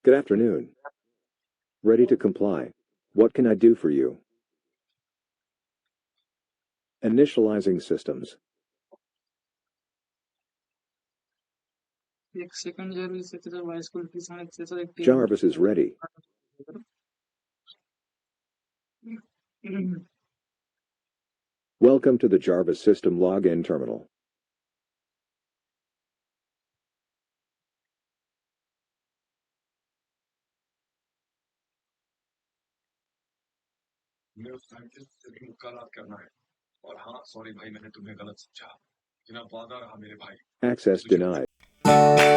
Good afternoon. Ready to comply. What can I do for you? Initializing systems. एक second Jarvis से तेरा voice को please से तो एक Jarvis is ready. Welcome to the Jarvis System Login Terminal. मेरे scientist से मुलाकात करना है और हाँ सॉरी भाई मैंने तुम्हें गलत समझा बिना वादा रहा मेरे भाई Access denied.